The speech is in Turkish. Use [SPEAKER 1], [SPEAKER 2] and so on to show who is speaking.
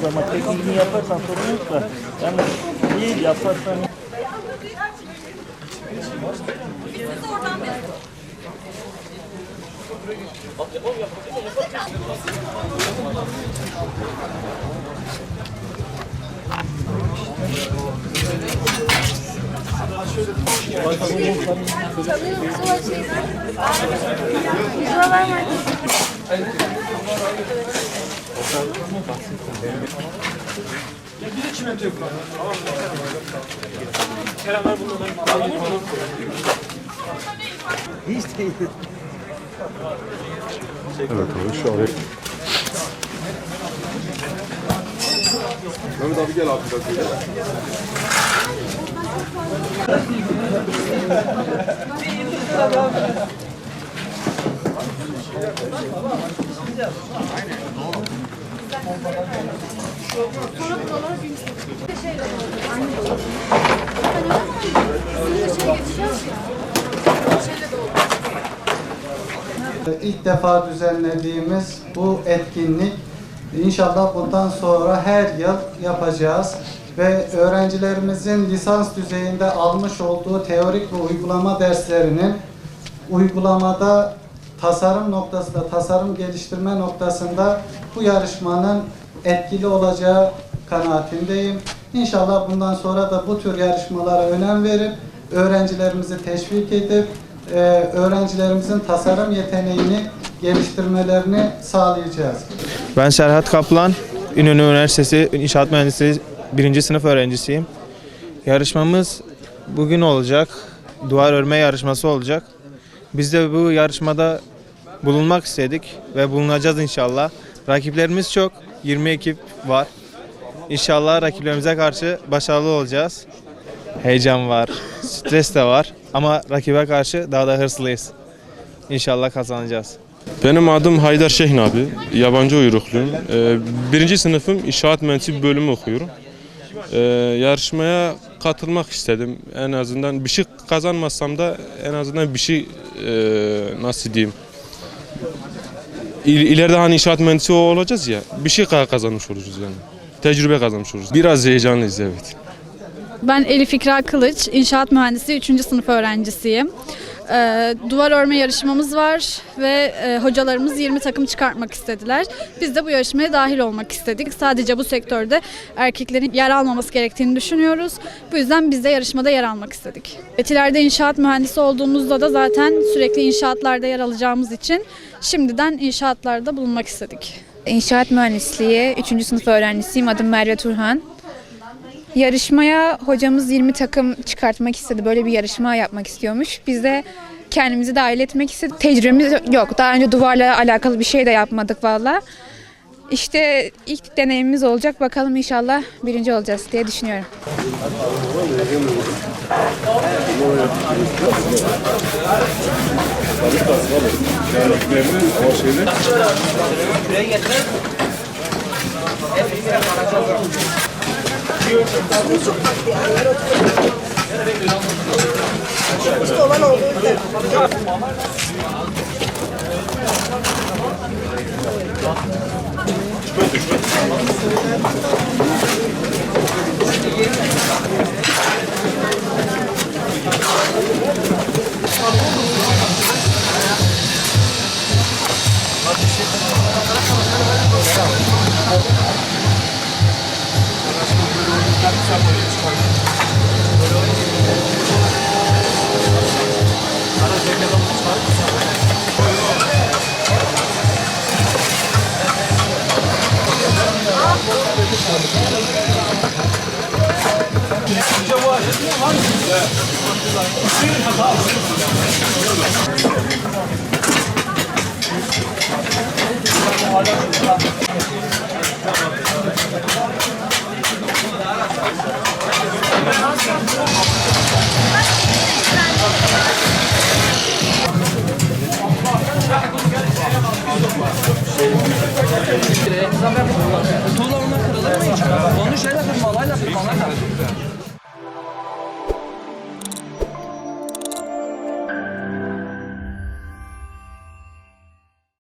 [SPEAKER 1] Ama tekniğini yaparsan sorun yok da. Yani iyi yaparsan...
[SPEAKER 2] Bir de çimento yok. Keremler bunları
[SPEAKER 1] Hiç değil.
[SPEAKER 3] Evet abi şu an. Mehmet abi gel abi biraz gel.
[SPEAKER 4] İlk defa düzenlediğimiz bu etkinlik inşallah bundan sonra her yıl yapacağız ve öğrencilerimizin lisans düzeyinde almış olduğu teorik ve uygulama derslerinin uygulamada tasarım noktasında, tasarım geliştirme noktasında bu yarışmanın etkili olacağı kanaatindeyim. İnşallah bundan sonra da bu tür yarışmalara önem verip öğrencilerimizi teşvik edip öğrencilerimizin tasarım yeteneğini geliştirmelerini sağlayacağız.
[SPEAKER 5] Ben Serhat Kaplan, İnönü Üniversitesi İnşaat Mühendisliği 1. sınıf öğrencisiyim. Yarışmamız bugün olacak. Duvar örme yarışması olacak. Biz de bu yarışmada bulunmak istedik ve bulunacağız inşallah. Rakiplerimiz çok, 20 ekip var. İnşallah rakiplerimize karşı başarılı olacağız. Heyecan var, stres de var ama rakibe karşı daha da hırslıyız. İnşallah kazanacağız.
[SPEAKER 3] Benim adım Haydar Şehin abi. Yabancı uyrukluyum. 1. sınıfım İnşaat Mühendisliği bölümü okuyorum. Yarışmaya katılmak istedim. En azından bir şey kazanmazsam da en azından bir şey nasıl diyeyim? İleride hani inşaat mühendisi olacağız ya. Bir şey kazanmış oluruz yani. Tecrübe kazanmış oluruz. Biraz heyecanlıyız evet.
[SPEAKER 6] Ben Elif İkra Kılıç, İnşaat Mühendisliği 3. sınıf öğrencisiyim. Duvar örme yarışmamız var ve hocalarımız 20 takım çıkartmak istediler. Biz de bu yarışmaya dahil olmak istedik. Sadece bu sektörde erkeklerin yer almaması gerektiğini düşünüyoruz. Bu yüzden biz de yarışmada yer almak istedik. İleride inşaat mühendisi olduğumuzda da zaten sürekli inşaatlarda yer alacağımız için şimdiden inşaatlarda bulunmak istedik.
[SPEAKER 7] İnşaat Mühendisliği 3. sınıf öğrencisiyim. Adım Merve Turhan. Yarışmaya hocamız 20 takım çıkartmak istedi. Böyle bir yarışma yapmak istiyormuş. Biz de kendimizi dahil etmek istedik. Tecrübemiz yok. Daha önce duvarla alakalı bir şey de yapmadık valla. İşte ilk deneyimimiz olacak. Bakalım inşallah birinci olacağız diye düşünüyorum.
[SPEAKER 8] İşte olan olduğu gibi.
[SPEAKER 2] Hocam